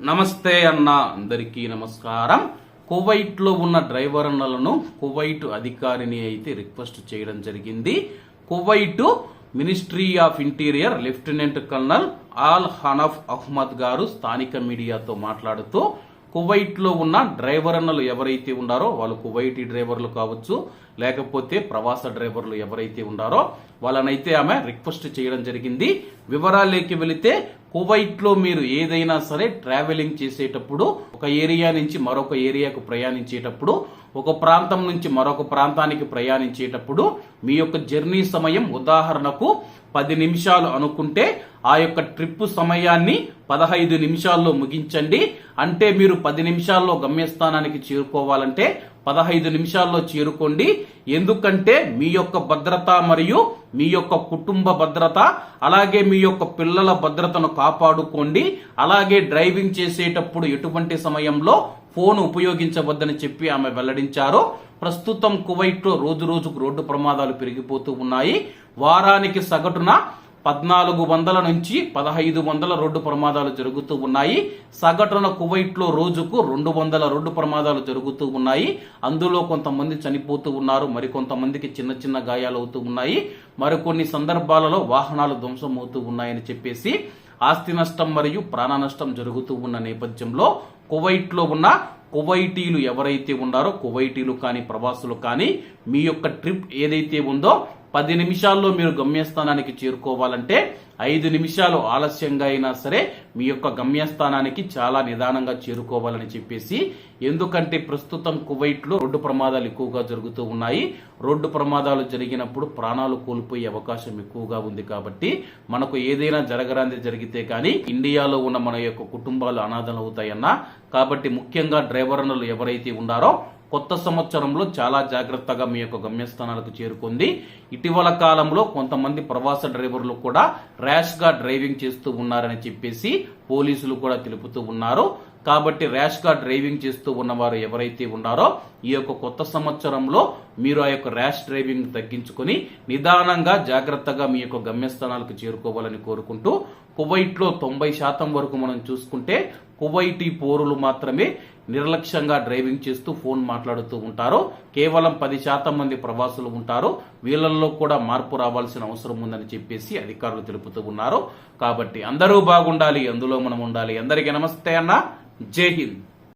నమస్తే అన్న, అందరికీ నమస్కారం. కువైట్ లో ఉన్న డ్రైవర్ అన్నలను కువైట్ అధికారిని అయితే రిక్వెస్ట్ చేయడం జరిగింది. Kuwait ministry of interior lieutenant colonel Al Hanaf Ahmad గారు స్థానిక మీడియాతో మాట్లాడుతూ కువైట్ లో ఉన్న డ్రైవర్ అన్నలు ఎవరైతే ఉన్నారో వాళ్ళు కువైటీ డ్రైవర్లు కావచ్చు, లేకపోతే ప్రవాస డ్రైవర్లు ఎవరైతే ఉన్నారో వాళ్ళనైతే ఆమె రిక్వెస్ట్ చేయడం జరిగింది. వివరాల్లోకి వెళితే కువైట్ లో మీరు ఏదైనా సరే ట్రావెలింగ్ చేసేటప్పుడు ఒక ఏరియా నుంచి మరొక ఏరియాకు ప్రయాణించేటప్పుడు, ఒక ప్రాంతం నుంచి మరొక ప్రాంతానికి ప్రయాణించేటప్పుడు మీ యొక్క జర్నీ సమయం ఉదాహరణకు 10 నిమిషాలు అనుకుంటే ఆ యొక్క ట్రిప్ సమయాన్ని 15 నిమిషాల్లో ముగించండి. అంటే మీరు 10 నిమిషాల్లో గమ్యస్థానానికి చేరుకోవాలంటే 15 నిమిషాల్లో చేరుకోండి. ఎందుకంటే మీ యొక్క భద్రత మరియు మీ యొక్క కుటుంబ భద్రత, అలాగే మీ యొక్క పిల్లల భద్రతను కాపాడుకోండి. అలాగే డ్రైవింగ్ చేసేటప్పుడు ఎటువంటి సమయంలో ఫోన్ ఉపయోగించవద్దని చెప్పి ఆమె వెల్లడించారు. ప్రస్తుతం కువైట్ లో రోజు రోజుకు రోడ్డు ప్రమాదాలు పెరిగిపోతూ ఉన్నాయి. వారానికి సగటున 1400 నుంచి 1500 రోడ్డు ప్రమాదాలు జరుగుతూ ఉన్నాయి. సగటున కువైట్ లో రోజుకు 200 రోడ్డు ప్రమాదాలు జరుగుతూ ఉన్నాయి. అందులో కొంతమంది చనిపోతూ ఉన్నారు, మరికొంతమందికి చిన్న చిన్న గాయాలు అవుతూ ఉన్నాయి. మరికొన్ని సందర్భాలలో వాహనాలు ధ్వంసం అవుతూ ఉన్నాయని చెప్పేసి ఆస్తి నష్టం మరియు ప్రాణ నష్టం జరుగుతూ ఉన్న నేపథ్యంలో కువైట్ లో ఉన్న కువైటీలు ఎవరైతే ఉన్నారో, కువైటీలు కానీ ప్రవాసులు కానీ, మీ యొక్క ట్రిప్ ఏదైతే ఉందో 10 నిమిషాల్లో మీరు గమ్యస్థానానికి చేరుకోవాలంటే 5 నిమిషాలు ఆలస్యంగా అయినా సరే మీ యొక్క గమ్యస్థానానికి చాలా నిదానంగా చేరుకోవాలని చెప్పేసి, ఎందుకంటే ప్రస్తుతం కువైట్ లో రోడ్డు ప్రమాదాలు ఎక్కువగా జరుగుతూ ఉన్నాయి. రోడ్డు ప్రమాదాలు జరిగినప్పుడు ప్రాణాలు కోల్పోయే అవకాశం ఎక్కువగా ఉంది. కాబట్టి మనకు ఏదైనా జరగరాంది జరిగితే కానీ ఇండియాలో ఉన్న మన యొక్క కుటుంబాలు అనాథలు అవుతాయన్నా. కాబట్టి ముఖ్యంగా డ్రైవర్లు ఎవరైతే ఉన్నారో కొత్త సంవత్సరంలో చాలా జాగ్రత్తగా మీ యొక్క గమ్యస్థానాలకు చేరుకుంది. ఇటీవల కాలంలో కొంతమంది ప్రవాస డ్రైవర్లు కూడా ర్యాష్ గా డ్రైవింగ్ చేస్తూ ఉన్నారని చెప్పేసి పోలీసులు కూడా తెలుపుతూ ఉన్నారు. కాబట్టి ర్యాష్ గా డ్రైవింగ్ చేస్తూ ఉన్నవారు ఎవరైతే ఉన్నారో ఈ యొక్క కొత్త సంవత్సరంలో మీరు ఆ యొక్క ర్యాష్ డ్రైవింగ్ తగ్గించుకొని నిదానంగా జాగ్రత్తగా మీ యొక్క గమ్యస్థానాలకు చేరుకోవాలని కోరుకుంటూ, కువైట్ లో 90% వరకు మనం చూసుకుంటే కువైటీ పౌరులు మాత్రమే నిర్లక్ష్యంగా డ్రైవింగ్ చేస్తూ ఫోన్ మాట్లాడుతూ ఉంటారు. కేవలం 10% మంది ప్రవాసులు ఉంటారు. వీళ్ళల్లో కూడా మార్పు రావాల్సిన అవసరం ఉందని చెప్పేసి అధికారులు తెలుపుతూ ఉన్నారు. కాబట్టి అందరూ బాగుండాలి, అందులో మనం ఉండాలి. అందరికీ నమస్తే అన్న, జై హింద్.